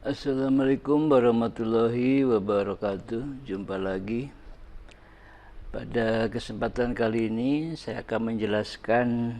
Assalamualaikum warahmatullahi wabarakatuh. Jumpa lagi. Pada kesempatan kali ini saya akan menjelaskan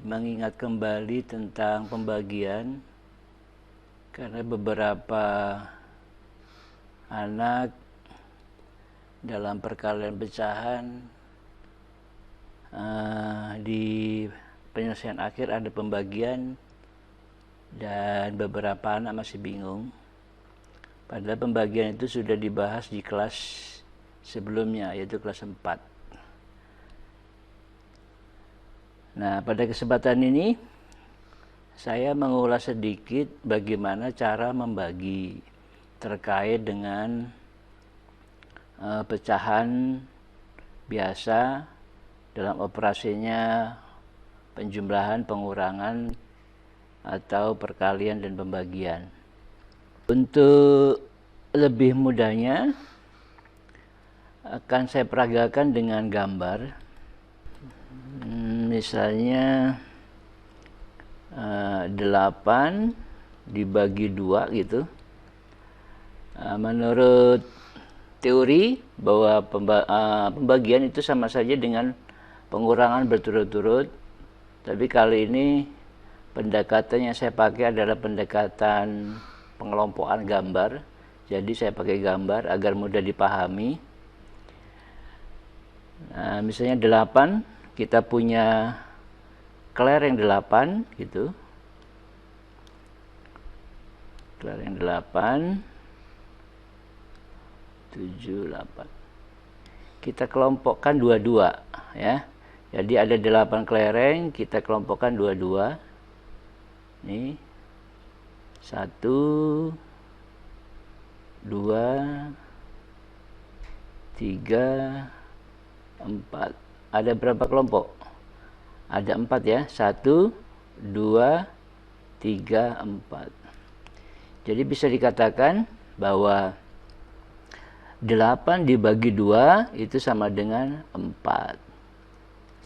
mengingat kembali tentang pembagian, karena beberapa anak dalam perkalian pecahan di penyelesaian akhir ada pembagian dan beberapa anak masih bingung. Padahal pembagian itu sudah dibahas di kelas sebelumnya, yaitu kelas 4. Nah, pada kesempatan ini saya mengulas sedikit bagaimana cara membagi terkait dengan pecahan biasa dalam operasinya penjumlahan, pengurangan, atau perkalian dan pembagian. Untuk lebih mudahnya akan saya peragakan dengan gambar. Misalnya 8 dibagi 2 gitu. Menurut teori bahwa pembagian itu sama saja dengan pengurangan berturut-turut, tapi kali ini pendekatan yang saya pakai adalah pendekatan pengelompokan gambar. Jadi saya pakai gambar agar mudah dipahami. Nah, misalnya 8, kita punya kelereng 8 gitu. Kelereng 8, 7, 8. Kita kelompokkan dua-dua ya. Jadi ada 8 kelereng, kita kelompokkan dua-dua. Ini 1, 2, 3, 4. Ada berapa kelompok? Ada 4 ya. 1, 2, 3, 4. Jadi bisa dikatakan bahwa 8 dibagi 2 itu sama dengan 4.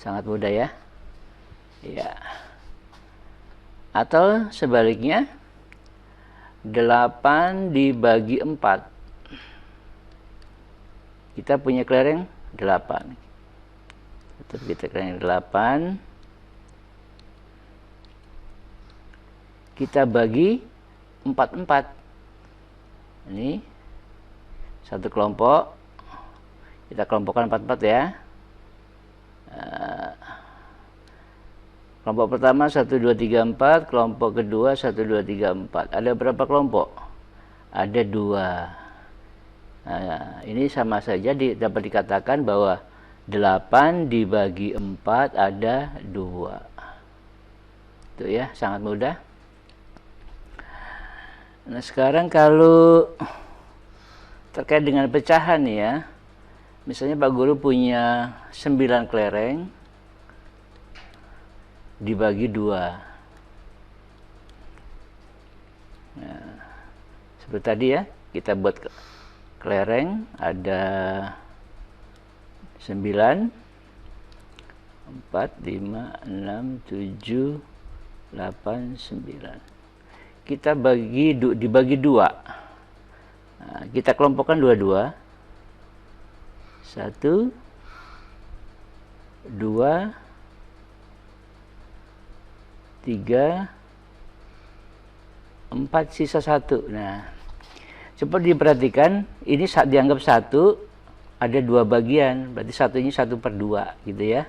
Sangat mudah ya. Ya. Atau sebaliknya, 8 dibagi 4. Kita punya kelereng 8. Kita kelereng 8. Kita bagi 4. Ini satu kelompok. Kita kelompokkan 4 ya. Kelompok pertama 1, 2, 3, 4. Kelompok kedua 1, 2, 3, 4. Ada berapa kelompok? Ada 2. Nah, ini sama saja dapat dikatakan bahwa 8 dibagi 4 ada 2. Itu ya, sangat mudah. Nah, sekarang kalau terkait dengan pecahan ya. Misalnya Pak Guru punya 9 kelereng dibagi 2. Nah, seperti tadi ya, kita buat kelereng ada 9, 4, 5, 6, 7, 8, 9. Kita dibagi 2. Nah, kita kelompokkan dua-dua. 1, 2, 3, 4, sisa 1. Nah, seperti diperhatikan, ini dianggap 1, ada 2 bagian, berarti satunya 1/2 gitu ya.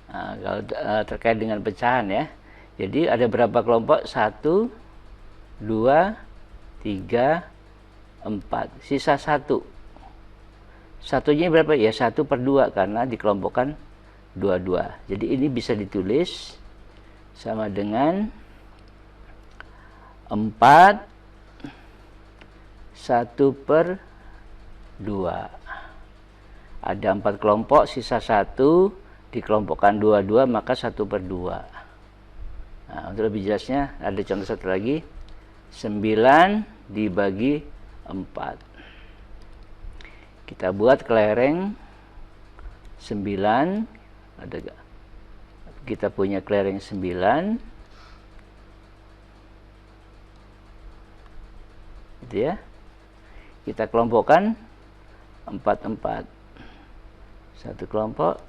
Nah, kalau terkait dengan pecahan ya. Jadi ada berapa kelompok? 1, 2, 3, 4, sisa 1. Satunya berapa? Ya 1/2 karena dikelompokkan dua-dua. Jadi ini bisa ditulis sama dengan 4 1/2. Ada 4 kelompok, sisa 1, dikelompokkan dua-dua, maka 1/2. Nah, untuk lebih jelasnya ada contoh satu lagi. 9 dibagi 4. Kita buat kelereng 9. Kita punya kelereng 9. gitu ya. Kita kelompokkan 4 satu kelompok,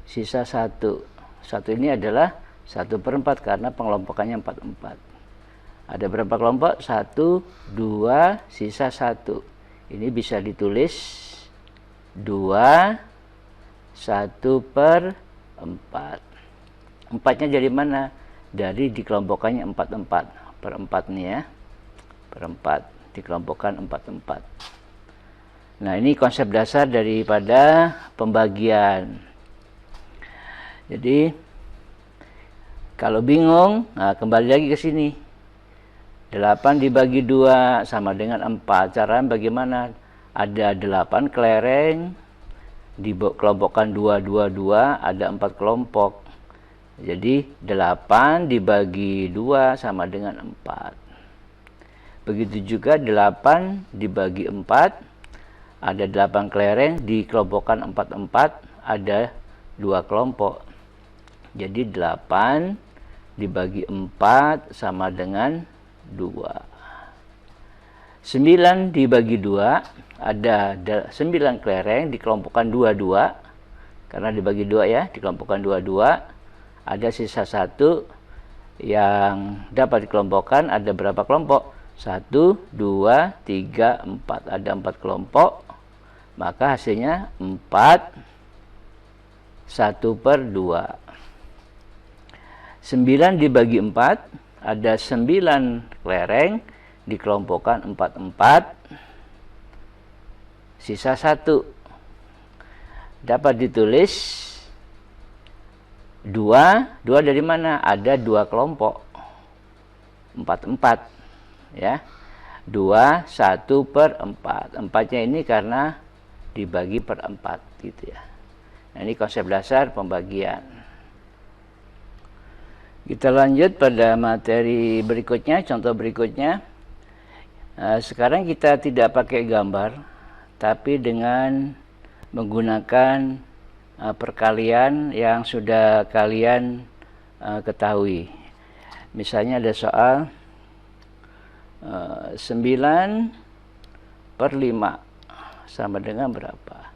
sisa 1 ini adalah 1/4 karena pengelompokannya 4/4. Ada berapa kelompok? 1, 2, sisa 1. Ini bisa ditulis 2, 1/4. 4-nya dari mana? Dari dikelompokkannya 4/4. Per 4 nih ya. Per 4 dikelompokkan 4/4. Nah, ini konsep dasar daripada pembagian. Jadi kalau bingung, nah kembali lagi ke sini. 8 dibagi 2 sama dengan 4. Caranya bagaimana? Ada 8 kelereng, dikelompokkan 2, 2, 2, ada 4 kelompok. Jadi 8 dibagi 2 sama dengan 4. Begitu juga 8 dibagi 4, ada 8 kelereng, dikelompokkan 4/4, ada 2 kelompok. Jadi 8 dibagi 4 sama dengan 2. 9 dibagi 2, ada 9 kelereng, dikelompokkan 2, 2. Karena dibagi 2 ya, dikelompokkan 2, 2. Ada sisa 1 yang dapat dikelompokkan, ada berapa kelompok? 1, 2, 3, 4. Ada 4 kelompok, maka hasilnya 4, 1/2. 9 dibagi 4, ada 9 kelereng, dikelompokkan 4/4, sisa 1. Dapat ditulis 2 dari mana? Ada 2 kelompok, 4/4 ya. 2, 1/4. 4-nya ini karena dibagi per 4 gitu ya. Nah, ini konsep dasar pembagian. Kita lanjut pada materi berikutnya, contoh berikutnya. Sekarang kita tidak pakai gambar, tapi dengan menggunakan perkalian yang sudah kalian ketahui. Misalnya ada soal 9/5 sama dengan berapa?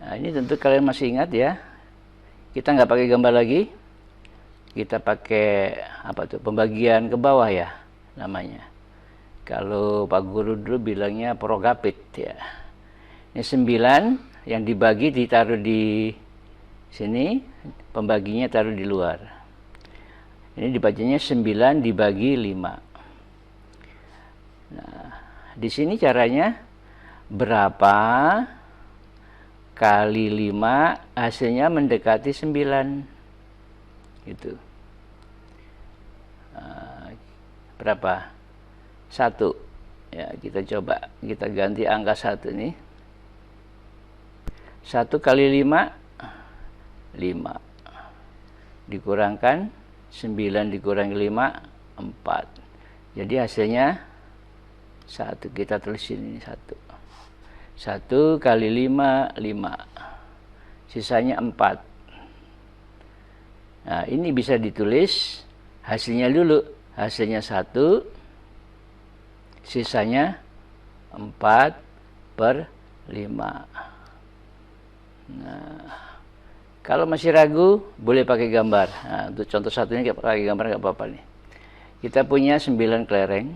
Nah, ini tentu kalian masih ingat ya. Kita nggak pakai gambar lagi. Kita pakai apa tuh? Pembagian ke bawah ya namanya. Kalau Pak Guru dulu bilangnya progapit ya. Ini 9 yang dibagi ditaruh di sini, pembaginya taruh di luar. Ini dibacanya 9 dibagi 5. Nah, di sini caranya berapa kali 5 hasilnya mendekati 9 gitu. Berapa? 1 ya, kita coba kita ganti angka 1 nih. 1 kali 5 5 dikurangkan 9 dikurangi 5 4. Jadi hasilnya 1. Kita tulis ini 1. 1 kali 5 5. Sisanya 4. Nah, ini bisa ditulis hasilnya dulu. Hasilnya 1, sisanya 4/5. Nah, kalau masih ragu boleh pakai gambar. Nah, untuk contoh satu ini pakai gambar nggak apa-apa nih. Kita punya 9 kelereng.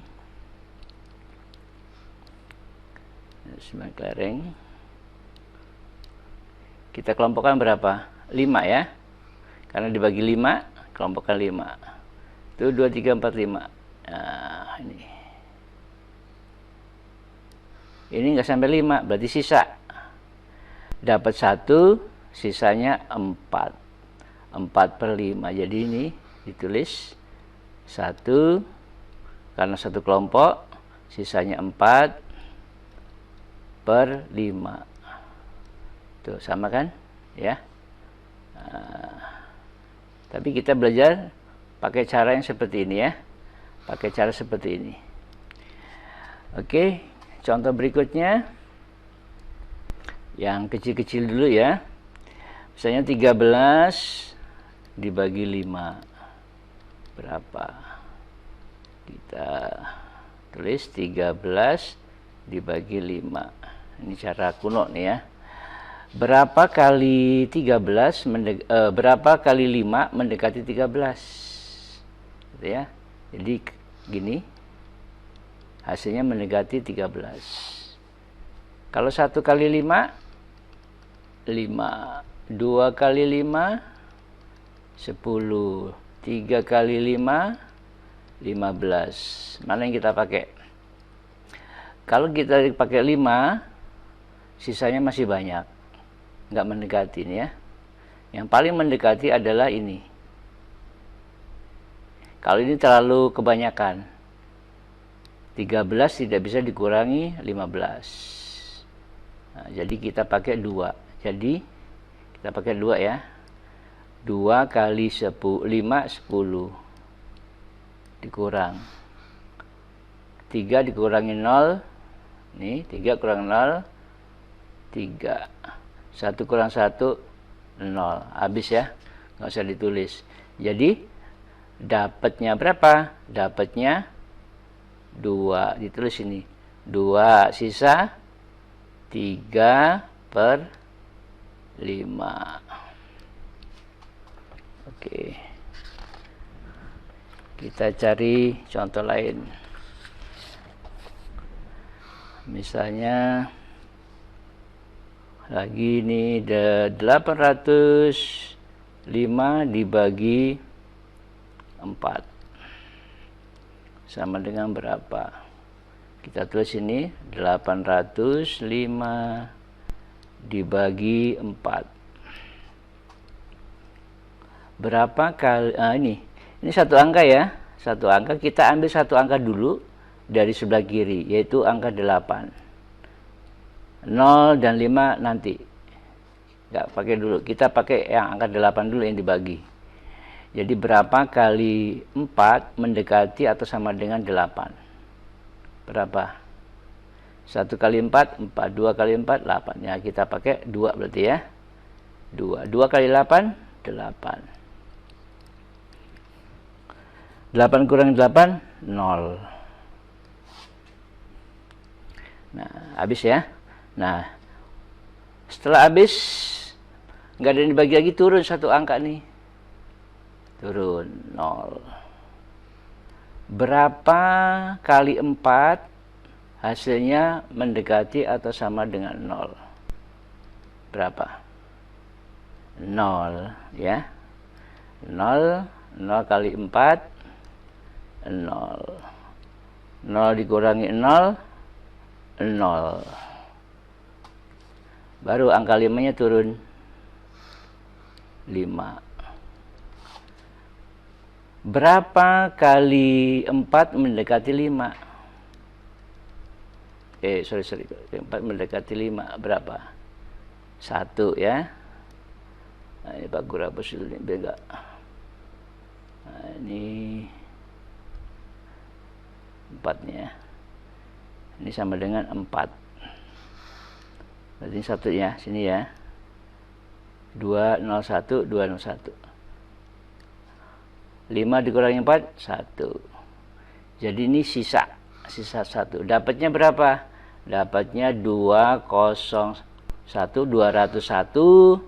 9 kelereng. Kita kelompokkan berapa? 5 ya. Karena dibagi 5, kelompokkan 5. Itu 2, 3, 4, 5. Nah, ini. Ini nggak sampai 5, berarti sisa. Dapat 1, sisanya 4. 4/5. Jadi ini ditulis 1, karena 1 kelompok, sisanya 4/5. Tuh, sama kan? Ya. Tapi kita belajar pakai cara yang seperti ini ya. Pakai cara seperti ini. Oke, contoh berikutnya. Yang kecil-kecil dulu ya. Misalnya 13 dibagi 5. Berapa? Kita tulis 13 dibagi 5. Ini cara kuno nih ya. Berapa kali 13 berapa kali 5 mendekati 13? Gitu ya. Jadi gini. Hasilnya mendekati 13. Kalau 1 kali 5 2 kali 5 10, 3 kali 5 15. Mana yang kita pakai? Kalau kita pakai 5, sisanya masih banyak. Nggak mendekati nih ya. Yang paling mendekati adalah ini. Kalau ini terlalu kebanyakan. 13 tidak bisa dikurangi 15. Nah, jadi kita pakai 2. Jadi kita pakai 2 ya. 2 kali 5 10 dikurang 3 dikurangi 0. Nih 3 kurang 0 3. 1 kurang 1 0. Habis ya, nggak usah ditulis. Jadi dapatnya berapa? Dapatnya 2. Ditulis ini 2, sisa 3/5. Oke, kita cari contoh lain. Misalnya lagi ini 805 dibagi 4 sama dengan berapa? Kita tulis ini 805 dibagi 4. Berapa kali ini satu angka ya. Satu angka, kita ambil satu angka dulu dari sebelah kiri, yaitu angka 8. 0 dan 5 nanti. Nggak pakai dulu. Kita pakai yang angka 8 dulu yang dibagi. Jadi berapa kali 4 mendekati atau sama dengan 8? Berapa? 1 kali 4, 4. 2 kali 4, 8. Ya, kita pakai 2 berarti ya. 2. 2 kali 8, 8. 8 kurang 8, 0. Nah, habis ya. Nah, setelah habis, nggak ada yang dibagi lagi, turun satu angka nih. Turun 0. Berapa kali 4 hasilnya mendekati atau sama dengan 0? Berapa? 0 ya. 0 kali 4 0. 0 dikurangi 0 0. Baru angka 5-nya turun 5. Berapa kali 4 mendekati 5? Sorry. 4 mendekati 5 berapa? 1 ya. Nah, ini Pak Guru hapus dulu nih, biar enggak. Nah, ini 4-nya. Ini sama dengan 4. Berarti ini satunya sini ya. 201 201. 5 dikurangi 4 1. Jadi ini sisa 1. Dapatnya berapa? Dapatnya 201 201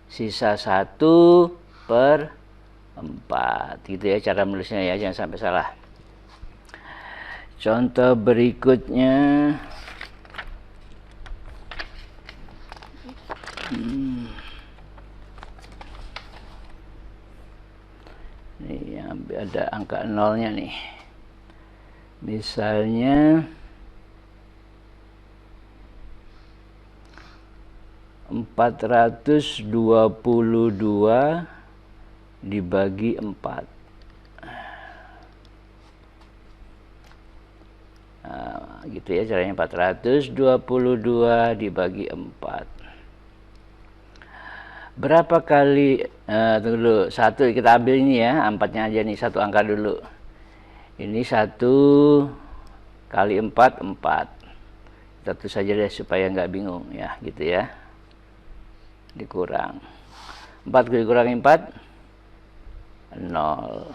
sisa 1/4. Gitu ya cara menulisnya ya, jangan sampai salah. Contoh berikutnya ini ada angka 0-nya nih. Misalnya 422 dibagi 4. Nah, gitu ya caranya. 422 dibagi 4. Berapa kali tunggu dulu, 1 kita ambil ini ya, 4-nya aja nih, satu angka dulu. Ini 1 kali 4 4. Kita tulis saja deh supaya nggak bingung ya, gitu ya. Dikurang 4 dikurangi 4 0.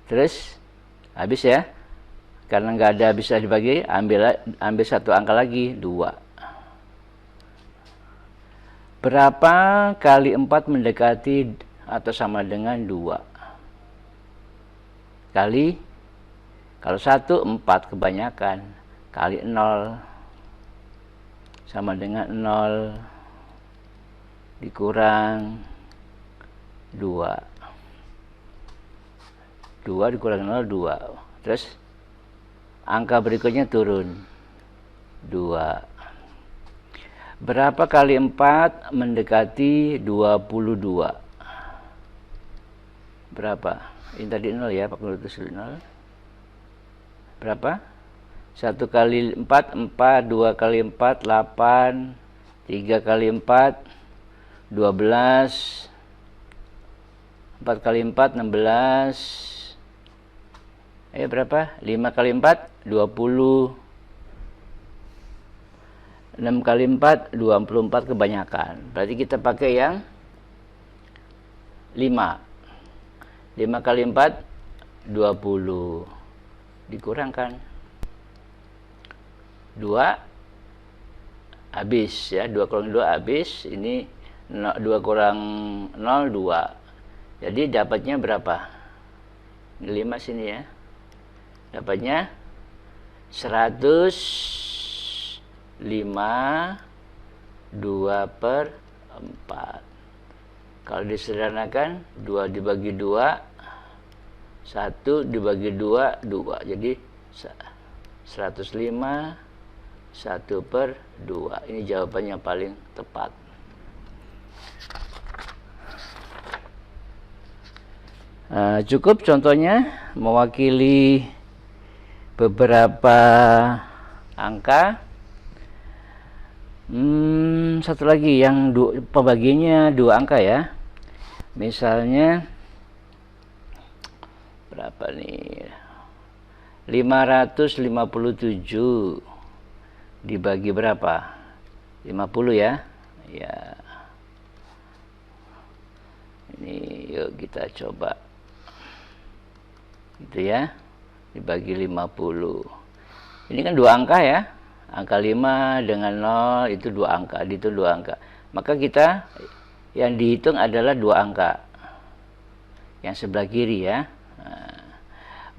Terus Habis ya. Karena nggak ada bisa dibagi, ambil satu angka lagi, 2. Berapa kali 4 mendekati atau sama dengan 2? Kali, kalau 1, 4 kebanyakan. Kali 0, sama dengan 0, dikurang 2. 2 dikurang 0, 2. Terus angka berikutnya turun 2. Berapa kali 4 mendekati 22? Berapa? Ini tadi 0 ya, 0. Berapa? 1 kali 4, 4. 2 kali 4, 8. 3 kali 4, 12. 4 kali 4, 16. Berapa? 5 kali 4, 20. 6 kali 4, 24 kebanyakan. Berarti kita pakai yang 5. 5 kali 4, 20. Dikurangkan 2. Habis ya, 2 kurang 2 habis. Ini 2 kurang 0, 2. Jadi dapatnya berapa? 5 sini ya. Dapatnya 105, 2/4. Kalau disederhanakan, 2 dibagi 2, 1 dibagi 2, 2. Jadi 105, 1/2. Ini jawabannya paling tepat. Cukup contohnya mewakili beberapa angka. Satu lagi yang pembagiannya 2 angka ya. Misalnya berapa nih? 557 dibagi berapa? 50 ya. Ya. Ini yuk kita coba. Gitu ya. Dibagi 50. Ini kan 2 angka ya. Angka 5 dengan 0 itu 2 angka, dihitung 2 angka. Maka kita yang dihitung adalah 2 angka. Yang sebelah kiri ya.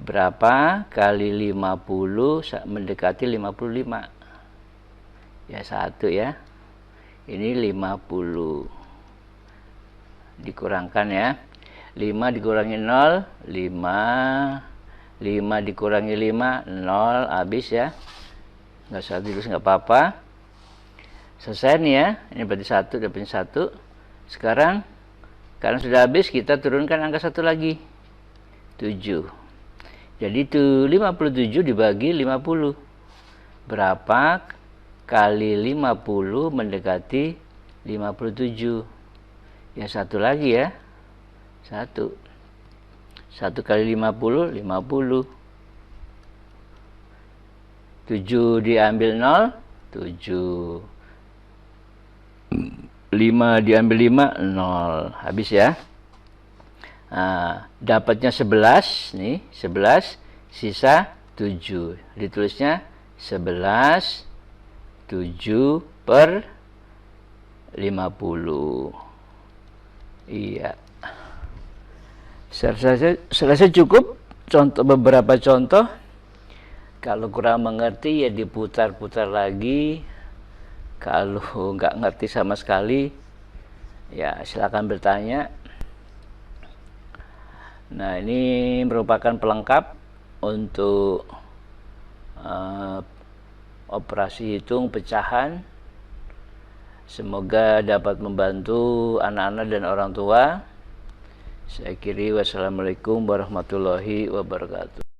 Berapa kali 50 mendekati 55? Ya 1 ya. Ini 50. Dikurangkan ya. 5 dikurangi 0, 5. 5 dikurangi 5, 0, habis ya. Nggak usah tulis, nggak apa-apa. Selesai nih ya. Ini berarti 1, dapatnya 1. Sekarang, karena sudah habis, kita turunkan angka 1 lagi. 7. Jadi itu 57 dibagi 50. Berapa kali 50 mendekati 57? Ya 1 lagi ya. 1. 1 kali 50, 50. 7 diambil 0, 7. 5 diambil 5, 0. Habis ya. Dapatnya 11 nih, 11 sisa 7. Ditulisnya 11 7/50. Iya. Selesai cukup beberapa contoh. Kalau kurang mengerti ya diputar-putar lagi. Kalau nggak ngerti sama sekali ya silakan bertanya. Nah, ini merupakan pelengkap untuk operasi hitung pecahan. Semoga dapat membantu anak-anak dan orang tua. Saya akhiri, wassalamualaikum warahmatullahi wabarakatuh.